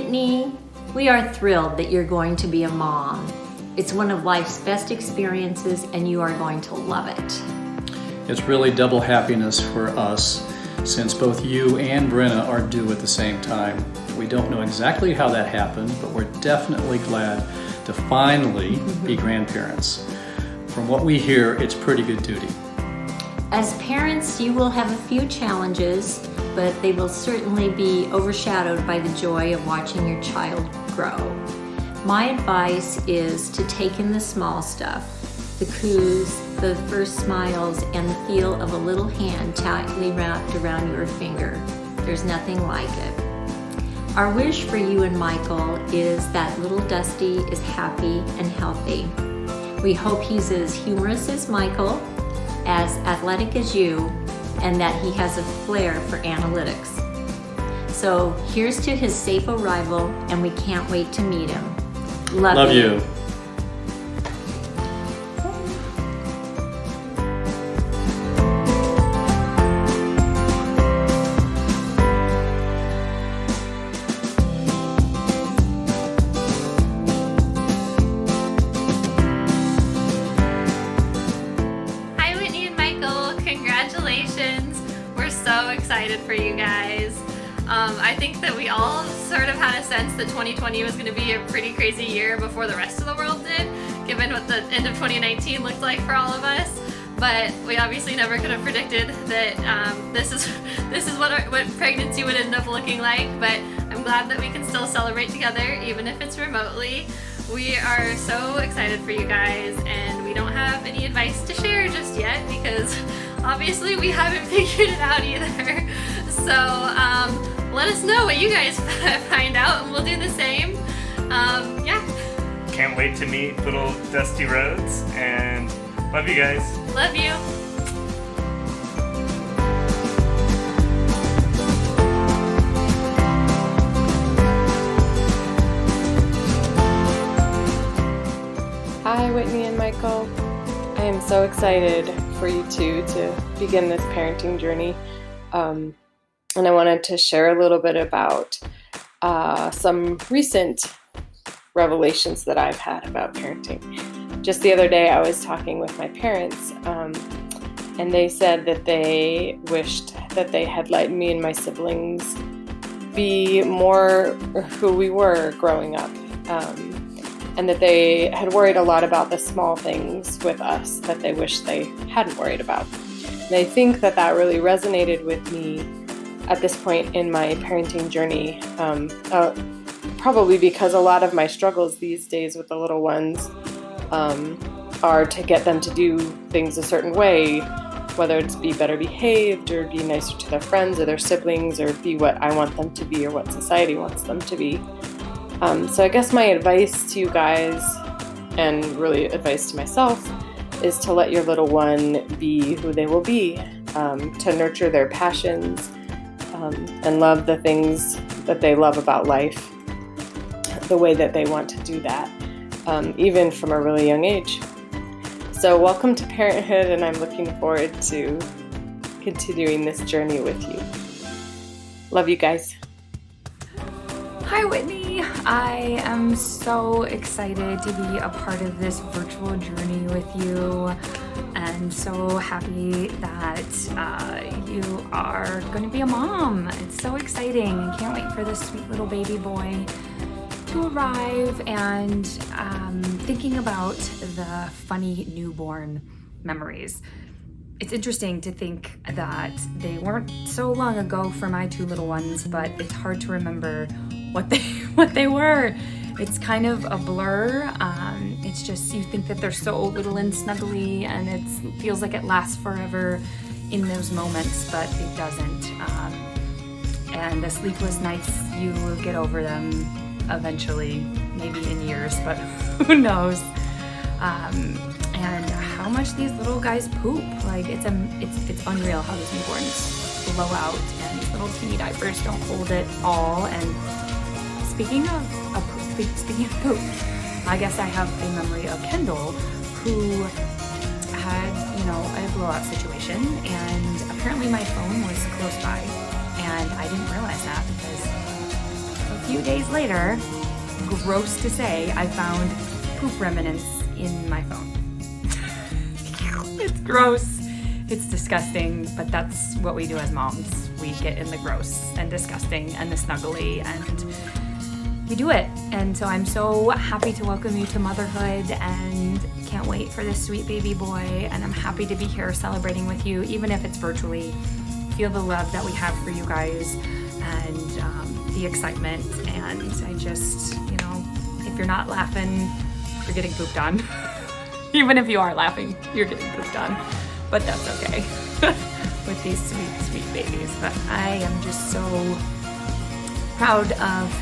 Whitney. We are thrilled that you're going to be a mom. It's one of life's best experiences and you are going to love it. It's really double happiness for us since both you and Brenna are due at the same time. We don't know exactly how that happened, but we're definitely glad to finally be grandparents. From what we hear, it's pretty good duty. As parents, you will have a few challenges, but they will certainly be overshadowed by the joy of watching your child grow. My advice is to take in the small stuff, the coos, the first smiles, and the feel of a little hand tightly wrapped around your finger. There's nothing like it. Our wish for you and Michael is that little Dusty is happy and healthy. We hope he's as humorous as Michael, as athletic as you, and that he has a flair for analytics. So here's to his safe arrival, and we can't wait to meet him. Love you. Congratulations. We're so excited for you guys. I think that we all sort of had a sense that 2020 was going to be a pretty crazy year before the rest of the world did, given what the end of 2019 looked like for all of us. But we obviously never could have predicted that this is what pregnancy would end up looking like. But I'm glad that we can still celebrate together, even if it's remotely. We are so excited for you guys, and we don't have any advice to share just yet because obviously we haven't figured it out either. So let us know what you guys find out, and we'll do the same. Yeah. Can't wait to meet little Dusty Rhodes, and love you guys. Love you. Hi, Whitney and Michael. I am so excited for you two to begin this parenting journey. And I wanted to share a little bit about some recent revelations that I've had about parenting. Just the other day, I was talking with my parents, and they said that they wished that they had let me and my siblings be more who we were growing up. And that they had worried a lot about the small things with us that they wish they hadn't worried about. And I think that that really resonated with me at this point in my parenting journey, probably because a lot of my struggles these days with the little ones are to get them to do things a certain way, whether it's be better behaved or be nicer to their friends or their siblings or be what I want them to be or what society wants them to be. So I guess my advice to you guys, and really advice to myself, is to let your little one be who they will be, to nurture their passions, and love the things that they love about life, the way that they want to do that, even from a really young age. So welcome to parenthood, and I'm looking forward to continuing this journey with you. Love you guys. Hi, Whitney. I am so excited to be a part of this virtual journey with you, and so happy that you are going to be a mom. It's so exciting. I can't wait for this sweet little baby boy to arrive, and thinking about the funny newborn memories. It's interesting to think that they weren't so long ago for my two little ones, but it's hard to remember what they were. It's kind of a blur. It's just, you think that they're so little and snuggly, and it feels like it lasts forever in those moments, but it doesn't. And the sleepless nights, you will get over them eventually, maybe in years, but who knows. And how much these little guys poop. Like, it's unreal how these newborns blow out, and these little teeny diapers don't hold it all. And speaking of poop, I guess I have a memory of Kendall, who had, a blowout situation, and apparently my phone was close by, and I didn't realize that because of few days later, gross to say, I found poop remnants in my phone. It's gross. It's disgusting, but that's what we do as moms. We get in the gross and disgusting and the snuggly, and we do it. And so I'm so happy to welcome you to motherhood and can't wait for this sweet baby boy. And I'm happy to be here celebrating with you, even if it's virtually. Feel the love that we have for you guys and the excitement. And I just, if you're not laughing, you're getting pooped on. Even if you are laughing, you're getting pooped on. But that's okay with these sweet, sweet babies. But I am just so proud of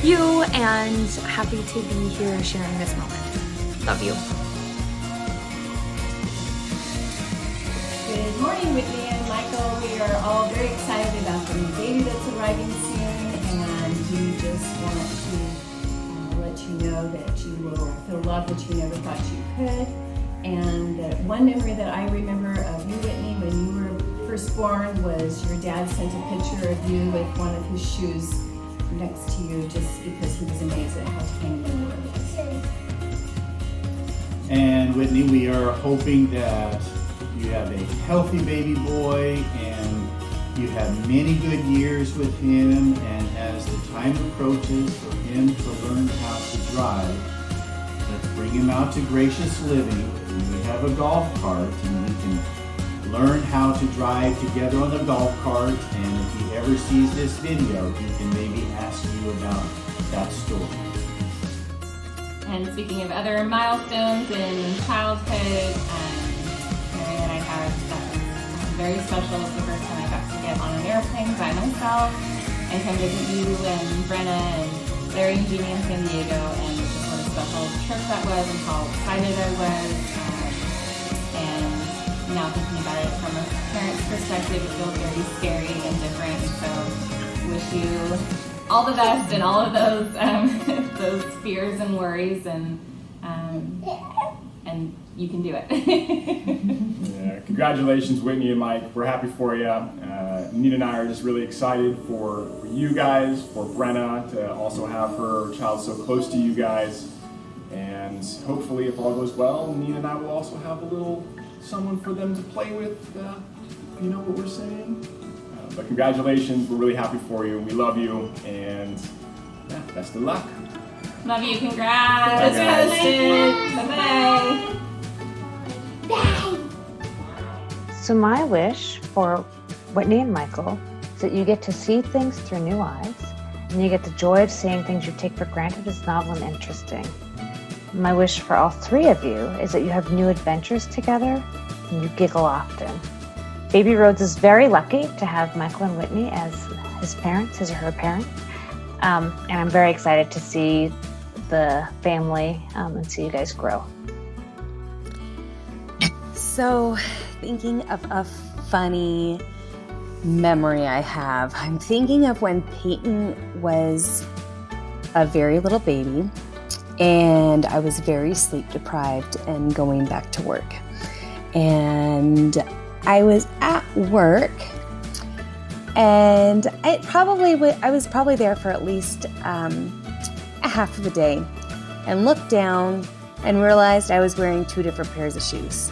you and happy to be here sharing this moment. Love you. Good morning, Whitney and Michael. We are all very excited about the new baby that's arriving soon, and we just want to let you know that you will feel love that you never thought you could. And that one memory that I remember of you, Whitney, when you were first born was your dad sent a picture of you with one of his shoes next to you just because he was amazed at how tiny you were. And Whitney, we are hoping that you have a healthy baby boy and you have many good years with him, and as the time approaches for him to learn how to drive, let's bring him out to Gracious Living. We have a golf cart and we can learn how to drive together on the golf cart, and if he ever sees this video, he can maybe ask you about that story. And speaking of other milestones in childhood, Mary and I had very special. It's the first time I got to get on an airplane by myself and come visit you and Brenna and Larry and Jimmy in San Diego, and just what a special trip that was and how excited I was. And now thinking about it from a parent's perspective, it feels very scary and different. So wish you all the best and all of those those fears and worries, and you can do it. Yeah, congratulations, Whitney and Mike. We're happy for you. Nita and I are just really excited for you guys, for Brenna to also have her child so close to you guys. And hopefully, if all goes well, Nita and I will also have a little someone for them to play with. You know what we're saying? But congratulations, we're really happy for you. We love you, and yeah, best of luck. Love you. Congrats. Bye-bye. So my wish for Whitney and Michael is that you get to see things through new eyes, and you get the joy of seeing things you take for granted as novel and interesting. My wish for all three of you is that you have new adventures together and you giggle often. Baby Rhodes is very lucky to have Michael and Whitney as his parents, his or her parents. And I'm very excited to see the family and see you guys grow. So, thinking of a funny memory I have, I'm thinking of when Peyton was a very little baby and I was very sleep deprived and going back to work. And I was at work and I was probably there for at least a half of a day, and looked down and realized I was wearing two different pairs of shoes.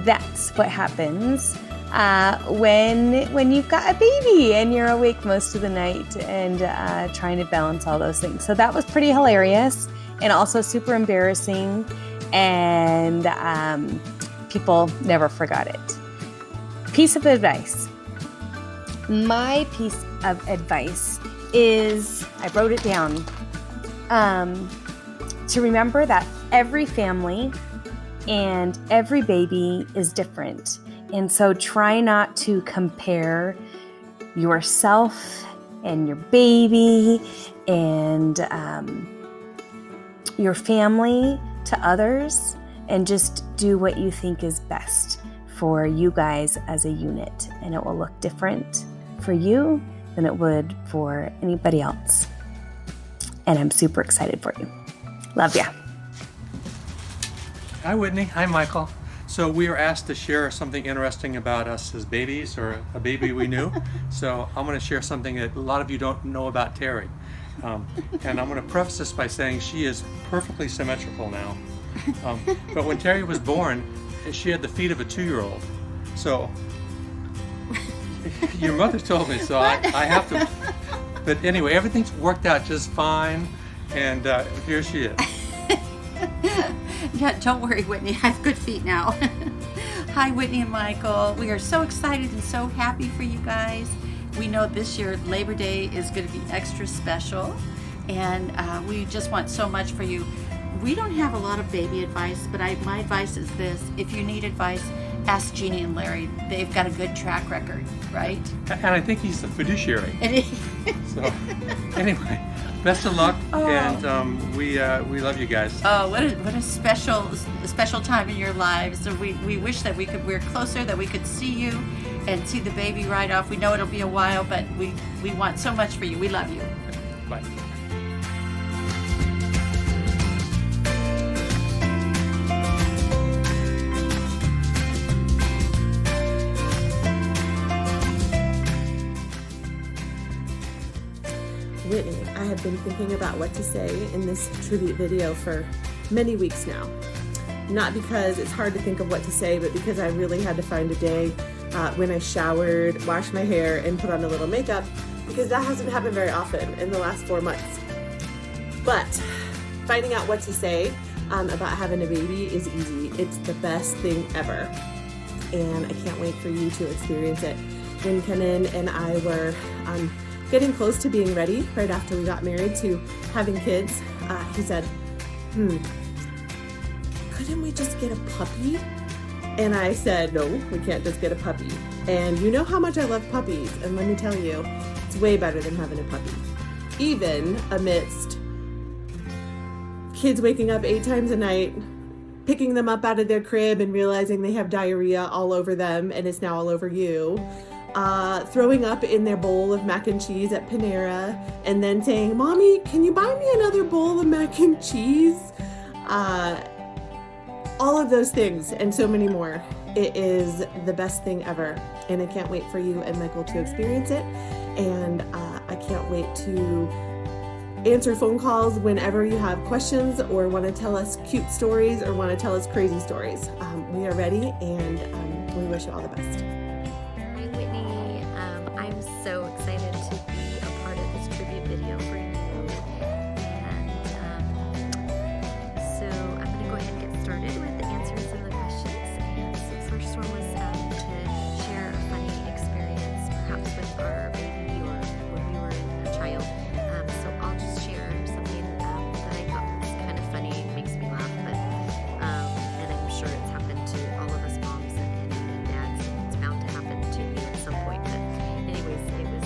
That's what happens when you've got a baby and you're awake most of the night and trying to balance all those things. So that was pretty hilarious and also super embarrassing, and people never forgot it. Piece of advice. My piece of advice is, I wrote it down, to remember that every family and every baby is different. And so try not to compare yourself and your baby and your family to others, and just do what you think is best for you guys as a unit. And it will look different for you than it would for anybody else. And I'm super excited for you. Love ya. Hi, Whitney. Hi, Michael. So we were asked to share something interesting about us as babies, or a baby we knew. So I'm going to share something that a lot of you don't know about Terry. And I'm going to preface this by saying she is perfectly symmetrical now. But when Terry was born, she had the feet of a 2-year-old. So your mother told me, so I have to. But anyway, everything's worked out just fine, and here she is. Yeah, don't worry, Whitney. I have good feet now. Hi, Whitney and Michael. We are so excited and so happy for you guys. We know this year Labor Day is going to be extra special, and we just want so much for you. We don't have a lot of baby advice, but my advice is this. If you need advice, ask Jeannie and Larry. They've got a good track record, right? And I think he's the fiduciary. So anyway, best of luck, and we love you guys. Oh, what a special time in your lives. So we wish that we're closer, that we could see you and see the baby right off. We know it'll be a while, but we want so much for you. We love you. Bye. Whitney, I have been thinking about what to say in this tribute video for many weeks now. Not because it's hard to think of what to say, but because I really had to find a day when I showered, washed my hair, and put on a little makeup, because that hasn't happened very often in the last 4 months. But finding out what to say about having a baby is easy. It's the best thing ever. And I can't wait for you to experience it. When Kenan and I were getting close to being ready, right after we got married, to having kids, he said, couldn't we just get a puppy? And I said, no, we can't just get a puppy. And you know how much I love puppies, and let me tell you, it's way better than having a puppy. Even amidst kids waking up 8 times a night, picking them up out of their crib and realizing they have diarrhea all over them and it's now all over you. Throwing up in their bowl of mac and cheese at Panera, and then saying, Mommy, can you buy me another bowl of mac and cheese? All of those things and so many more. It is the best thing ever, and I can't wait for you and Michael to experience it, and I can't wait to answer phone calls whenever you have questions or want to tell us cute stories or want to tell us crazy stories. We are ready, and we wish you all the best. Hi, Whitney. I'm so excited to be a part of this tribute video for you. And so I'm going to go ahead and get started with the answers of the questions. And so the first one was to share a funny experience, perhaps with our baby or when we were a child. So I'll just share something that I thought was kind of funny, makes me laugh, but and I'm sure it's happened to all of us moms and dads, and it's bound to happen to you at some point. But anyways, it was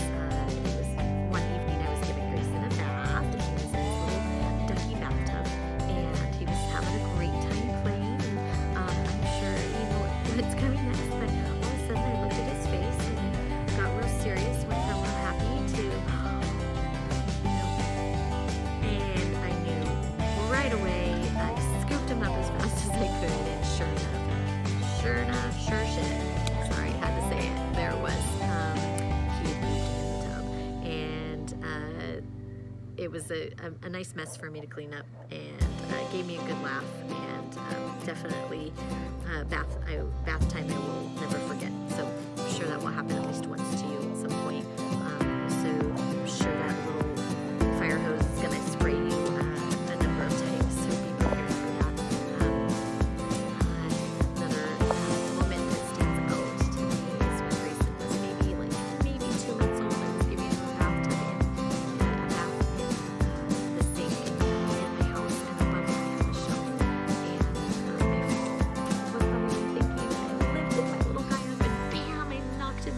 one evening I was giving Grayson a bath, and he was in his little ducky bathtub, and he was having a great time playing, and I'm sure you know what's coming next, but all of a sudden I looked at his face and it got real serious, went from real happy to and I knew right away. I scooped him up as fast as I could, and sure shit. Sorry, I had to say it. There it was. He had moved in the tub, and it was a nice mess for me to clean up, and gave me a good laugh, and definitely bath time I will never forget. So I'm sure that will happen at least once to you at some point. So I'm sure that little fire hose is going to spray you a number of times, so be prepared for that. Another moment that stands out to me is when Grayson was maybe 2 months old. I was giving him a bathtub in a bath in the sink in my house, and above me was a shelf. And I was probably thinking, I lifted my little guy up, and bam, I knocked him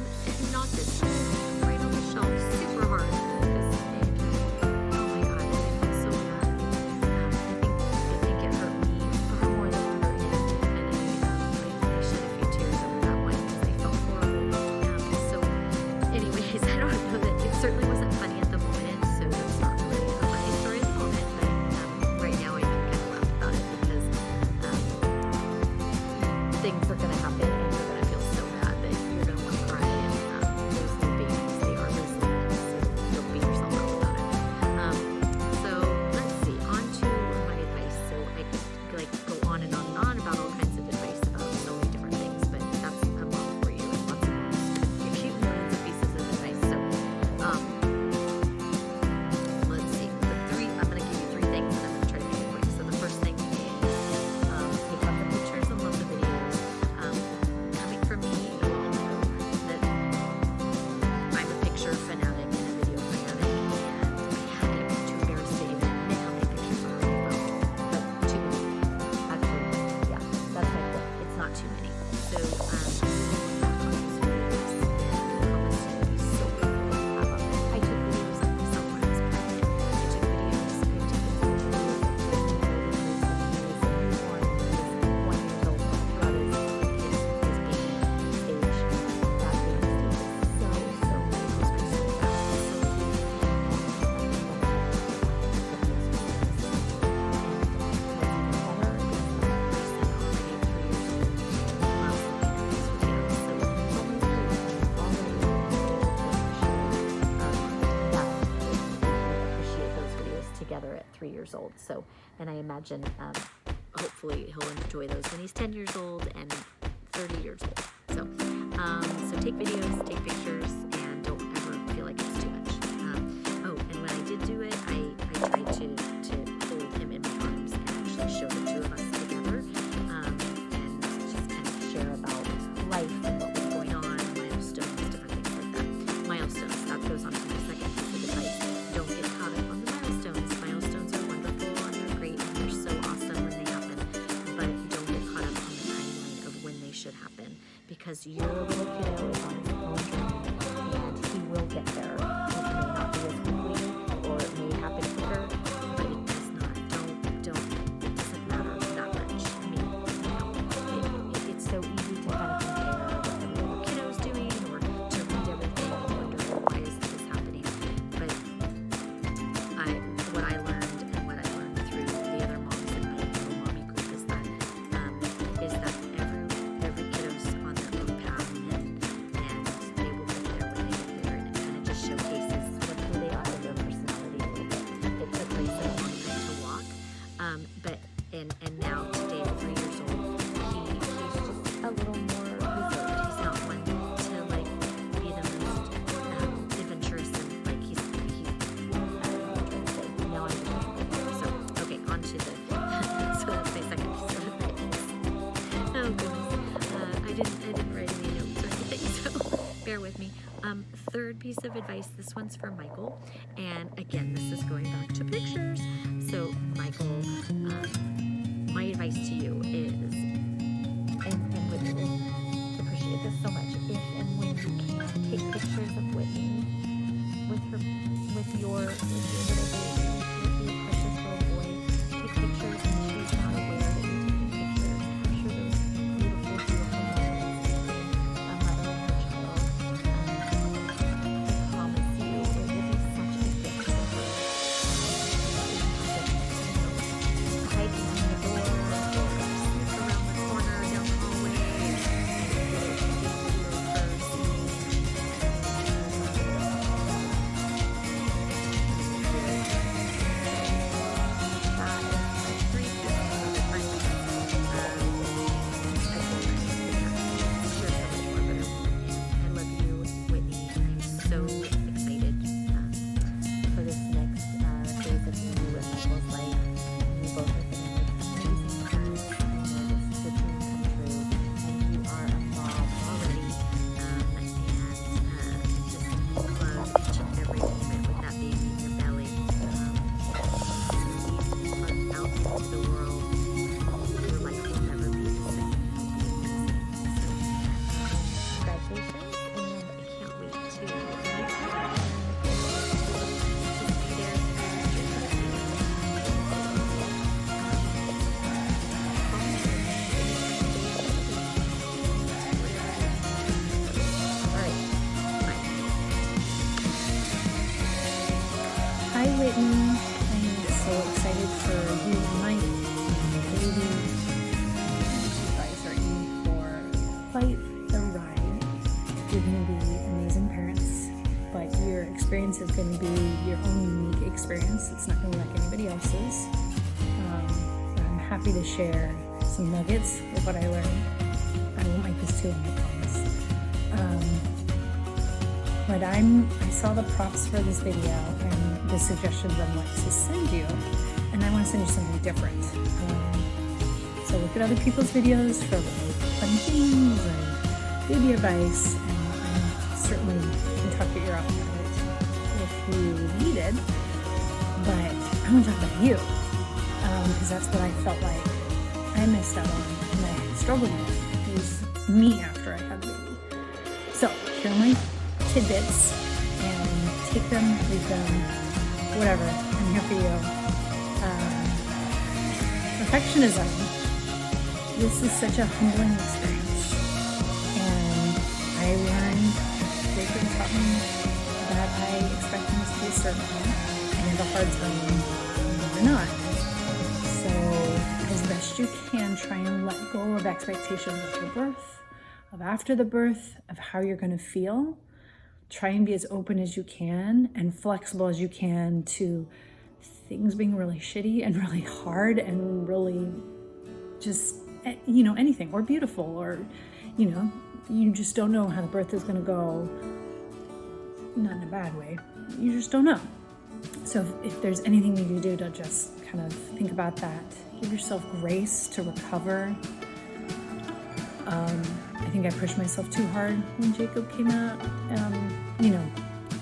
years old. So, and I imagine hopefully he'll enjoy those when he's 10 years old and 30 years old. So, so take videos, take pictures, and don't ever feel like it's too much. Oh, and when I did do it, I tried to hold him in my arms and actually show the two of us together, and just kind of share about life and what was going on, milestones, different things like that. Milestones, that goes on to my second piece of advice. Don't get caught up on the milestones. Milestones are wonderful and they're great and they're so awesome when they happen, but don't get caught up on the timeline of when they should happen, because your little kiddo is on his own journey and he will get there. It may not be as quickly or it may happen quicker, but it does not. It doesn't matter that much. I mean, it's so easy to kind of compare what every other kiddo's doing or to read everything and wonder why is this happening. But what I learned and what I learned through the other moms in my little mommy group is that every kiddo's on their own path and they will get there when they get there, and it kind of just showcases who they are and their personality a little bit. It took Grayson a long time to walk, but now today at 3 years old, he's just a little more reserved. He's not one to like be the most adventurous and like he's now I'm doing. So okay, on to the so that's my second piece of advice. Oh goodness, I didn't write any notes or anything, so bear with me. Third piece of advice, this one's for Michael, and again, this is going back to pictures. So Michael, my advice to you is, and Whitney will appreciate this so much, if and when you can, take pictures of Whitney with your little baby, with your precious little boy. Take pictures and she's not aware that you're taking pictures. Capture those beautiful, beautiful moments between a mother and her child. I promise you, it will be such a gift for her. Hide behind the door or sneak around the corner down the hallway and get a video of her singing. I love you, Whitney. I'm so excited for this next phase of you and Michael's life. You both have been amazing parents. I know this is a dream come true, and you are a mom already. And just love each and every moment with that baby in your belly. Out into the world, your life will never be the same. Congratulations, and I can't wait to just be there Hi Whitney, I'm so excited for you and Mike and your baby. You guys are in for quite the ride. You're going to be amazing parents, but your experience is going to be your own unique experience. It's not going to be like anybody else's. But I'm happy to share some nuggets of what I learned. I won't make this too long, I promise. But I saw the props for this video and the suggestions on what to send you, and I want to send you something different. So look at other people's videos for like fun things and baby advice, and I certainly can talk your ear off about it if you need it. But I want to talk about you, because that's what I felt like I missed out on and I struggled with, was me after I had the baby. So here are my tidbits, and take them, leave them, whatever. I'm here for you. Perfectionism. This is such a humbling experience, and I learned, Jacob taught me that I expect things to be a certain way and have a hard time when they're not. So as best you can, try and let go of expectations of the birth, of after the birth, of how you're going to feel. Try and be as open as you can and flexible as you can to things being really shitty and really hard and really just, you know, anything, or beautiful, or, you know, you just don't know how the birth is going to go. Not in a bad way. You just don't know. So if there's anything you can do to just kind of think about that, give yourself grace to recover. I think I pushed myself too hard when Jacob came out. You know,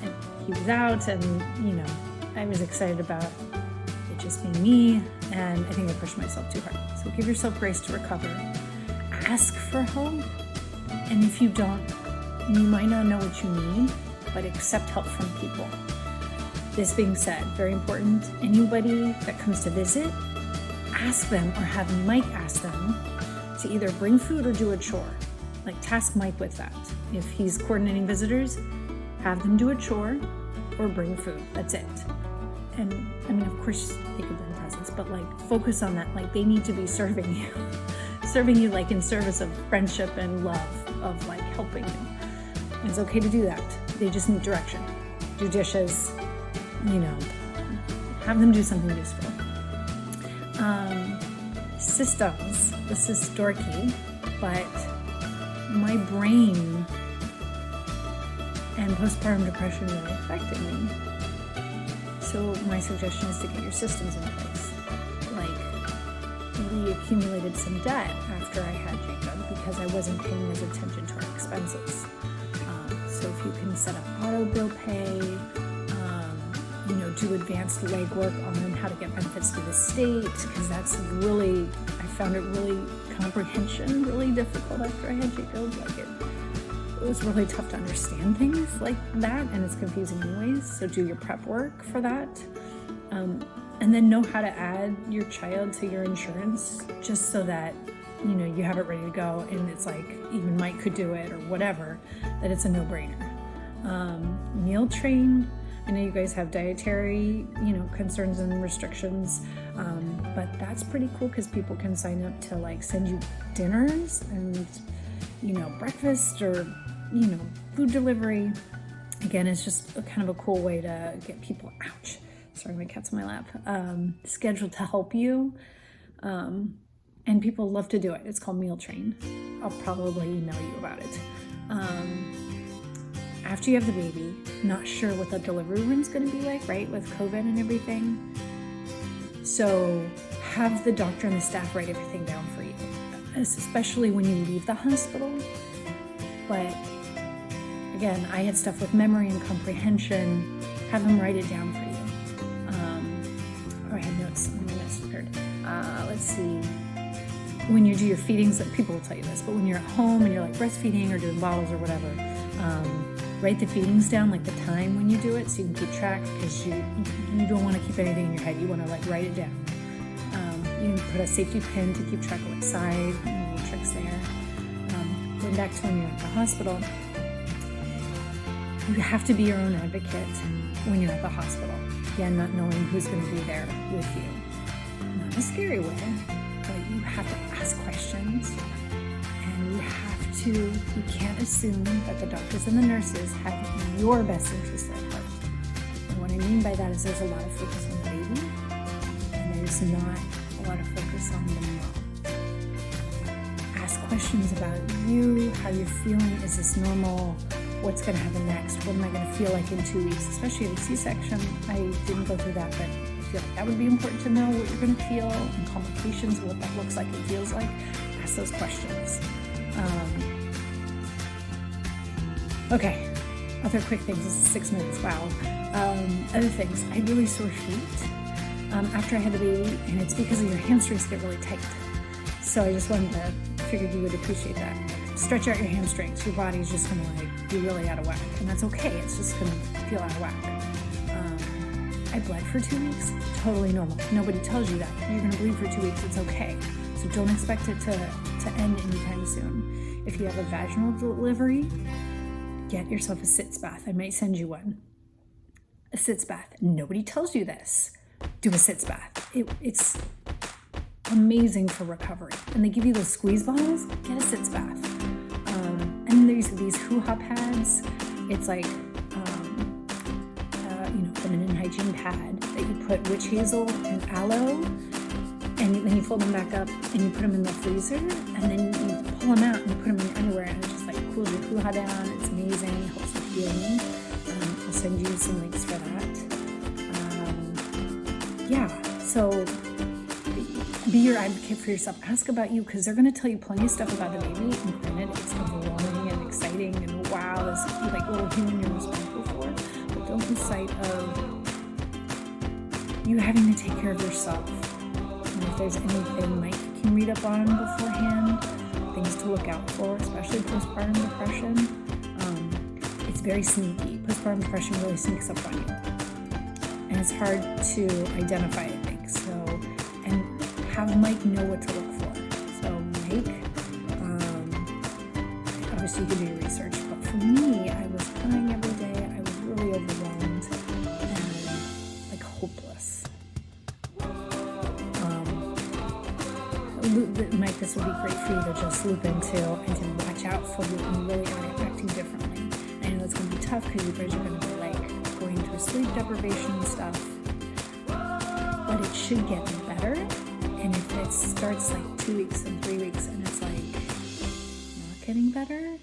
and he was out, and, you know, I was excited about it just being me, and I think I pushed myself too hard. So give yourself grace to recover. Ask for help, and if you don't, you might not know what you need, but accept help from people. This being said, very important, anybody that comes to visit, ask them, or have Mike ask them to either bring food or do a chore. Like, task Mike with that. If he's coordinating visitors, have them do a chore or bring food. That's it. And I mean, of course they could bring presents, but like, focus on that. Like, they need to be serving you, serving you like in service of friendship and love, of like helping you. And it's okay to do that. They just need direction. Do dishes, you know, have them do something useful. Systems, this is dorky, but my brain and postpartum depression really affected me. So my suggestion is to get your systems in place. Like, we accumulated some debt after I had Jacob because I wasn't paying as attention to our expenses. So if you can set up auto bill pay, you know, do advanced legwork on how to get benefits through the state, because that's really, I found it really comprehension really difficult after I had Jacob. Like, it was really tough to understand things like that, and it's confusing anyways. So do your prep work for that, and then know how to add your child to your insurance, just so that, you know, you have it ready to go, and it's like, even Mike could do it or whatever, that it's a no-brainer. Meal train. I know you guys have dietary, you know, concerns and restrictions, but that's pretty cool because people can sign up to like send you dinners and, you know, breakfast, or, you know, food delivery. Again, it's just kind of a cool way to get people, ouch, sorry, my cat's on my lap, scheduled to help you. And people love to do it. It's called Meal Train. I'll probably email you about it. After you have the baby, not sure what the delivery room's gonna be like, right, with COVID and everything. So have the doctor and the staff write everything down for you, especially when you leave the hospital. But again, I had stuff with memory and comprehension. Have them write it down for you. I had notes prepared. Let's see. When you do your feedings, people will tell you this, but when you're at home and you're like breastfeeding or doing bottles or whatever, write the feedings down, like the time when you do it, so you can keep track, because you don't want to keep anything in your head. You want to like write it down. You can put a safety pin to keep track of what side, little tricks there. Going back to when you're at the hospital, you have to be your own advocate when you're at the hospital. Again, not knowing who's going to be there with you. Not in a scary way, but you have to ask questions, and you can't assume that the doctors and the nurses have your best interests at heart. And what I mean by that is there's a lot of focus on the baby, and there's not a lot of focus on the mom. Ask questions about you, how you're feeling. Is this normal? What's going to happen next? What am I going to feel like in 2 weeks? Especially in a C-section. I didn't go through that, but I feel like that would be important to know what you're going to feel, and complications, what that looks like and feels like. Ask those questions. Okay, other quick things. This is 6 minutes, wow. Other things, I had really sore feet after I had the baby, and it's because of your hamstrings get really tight. So I just figured you would appreciate that. Stretch out your hamstrings. Your body's just gonna like be really out of whack, and that's okay. It's just gonna feel out of whack. I bled for 2 weeks, totally normal. Nobody tells you that. You're gonna bleed for 2 weeks, it's okay. So don't expect it to end anytime soon. If you have a vaginal delivery, get yourself a sitz bath. I might send you one. A sitz bath. Nobody tells you this. Do a sitz bath. It's amazing for recovery. And they give you those squeeze bottles. Get a sitz bath. And there's these hoo-ha pads. It's like, feminine hygiene aging pad that you put witch hazel and aloe, and then you fold them back up and you put them in the freezer, and then you pull them out and you put them in your underwear, and it just like cools your hoo-ha down. It's amazing, helps with healing. I'll send you some links for that. So be your advocate for yourself. Ask about you, because they're going to tell you plenty of stuff about the baby, and granted, it's overwhelming and exciting and wow, this like little human you're responsible for, but don't lose sight of you having to take care of yourself. And if there's anything Mike can read up on beforehand, things to look out for, especially postpartum depression, it's very sneaky. Postpartum depression really sneaks up on you, and it's hard to identify, I think. So, and have Mike know what to look for. So Mike, obviously you can do your research, but for me, I was crying every day. I was really overwhelmed and like hopeless. Mike, this would be great for you to just loop into and to watch out for when you really are acting differently. I know it's going to be tough because you guys are going to be like going through sleep deprivation and stuff, but it should get better. And if it starts like 2 weeks and 3 weeks and it's like not getting better,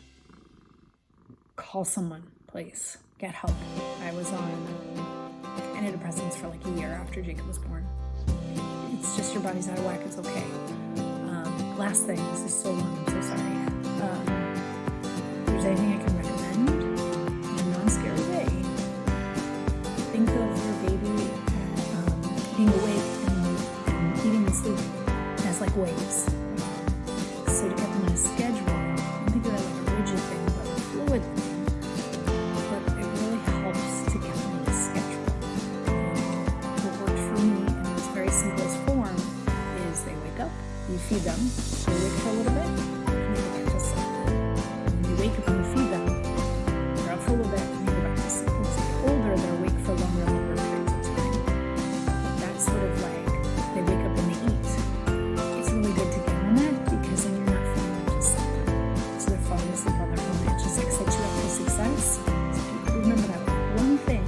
call someone, please. Get help. I was on antidepressants for like a year after Jacob was born. It's just your body's out of whack. It's okay. Last thing, this is so long, I'm so sorry. If there's anything I can recommend in a non-scary way, think of your baby being awake and eating and sleeping as like waves. So to get them on a schedule, don't think of it like a rigid thing, but a fluid thing. But it really helps to get them on a schedule. What worked for me in its very simplest form is they wake up, you feed them, they wake for a little bit, and they go back to sleep. When you wake up and you feed them, they're up for a little bit, and they go back to sleep. As they get older, they're awake for longer and longer periods of time. But that's sort of like they wake up and they eat. It's really good to get on that, because then you're not falling into sleep. So they're falling asleep on their own. It just like sets you up for success. So remember that one thing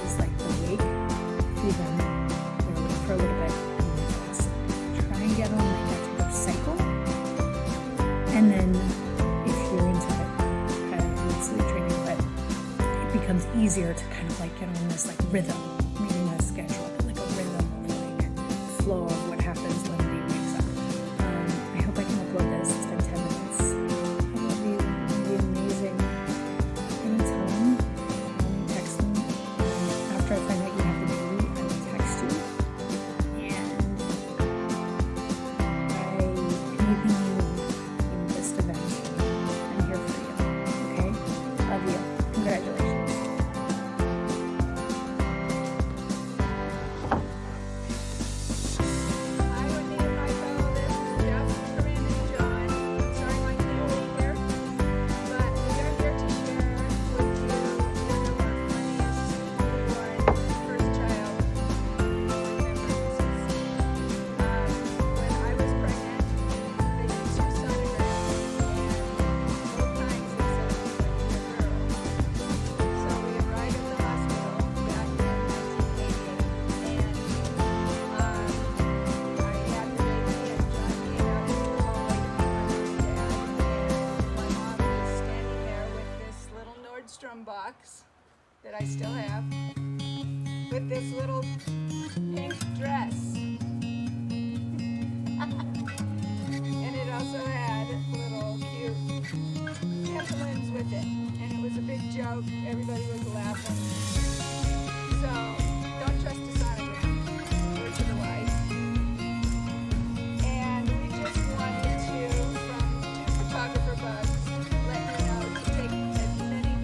is like the wake, feed them, they're awake for a little bit, and then they go to sleep. Try and get on like that type of cycle. And then if you're into it, kind of sleep training, but it becomes easier to kind of like get on this like rhythm, maybe not a schedule, but like a rhythm of like flow of what happens when the baby wakes up. I hope I can upload this. It's been 10 minutes. I love you. You'll be amazing. Anytime, call me, text me. After I find out you have the baby, I will text you. And anything you need in this event, I'm here for you. Okay? Love you. Congratulations. Box that I still have with this little pink dress. And it also had little cute pantaloons with it. And it was a big joke. Everybody was laughing. So don't trust a sonogram. Word to the wise. And we just wanted to, from two photographer bugs, let you know to take as many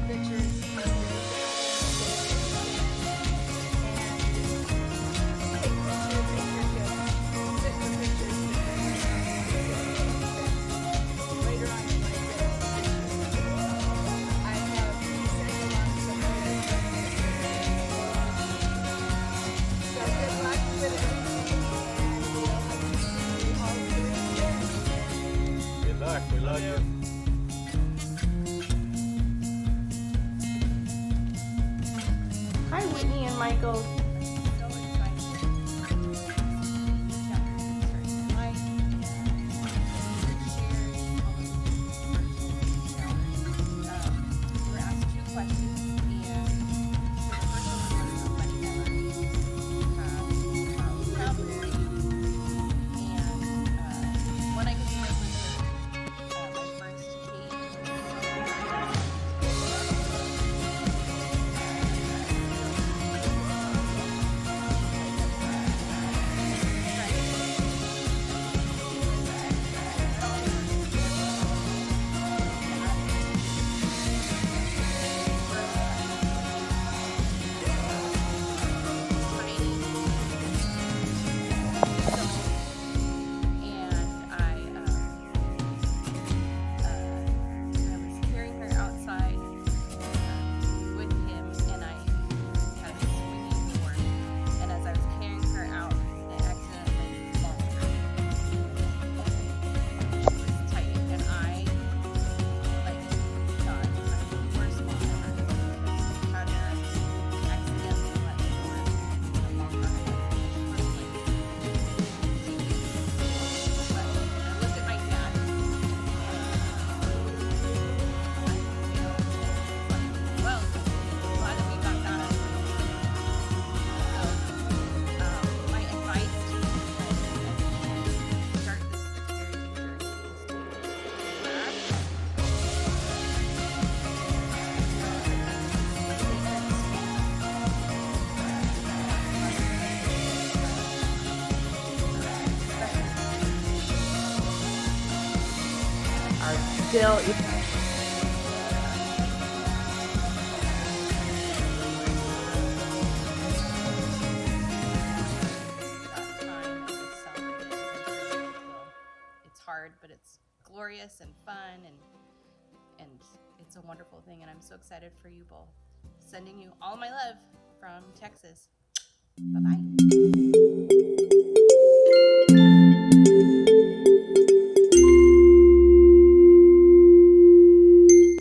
pictures of your and take pictures of your kids. Send the pictures later on in my day. I have sent along some photos. So good luck with everything, and we'll have to see all three there. Good luck. We love you. Hi, Whitney and Michael. Still. It's hard, but it's glorious and fun, and it's a wonderful thing, and I'm so excited for you both. Sending you all my love from Texas. Bye-bye.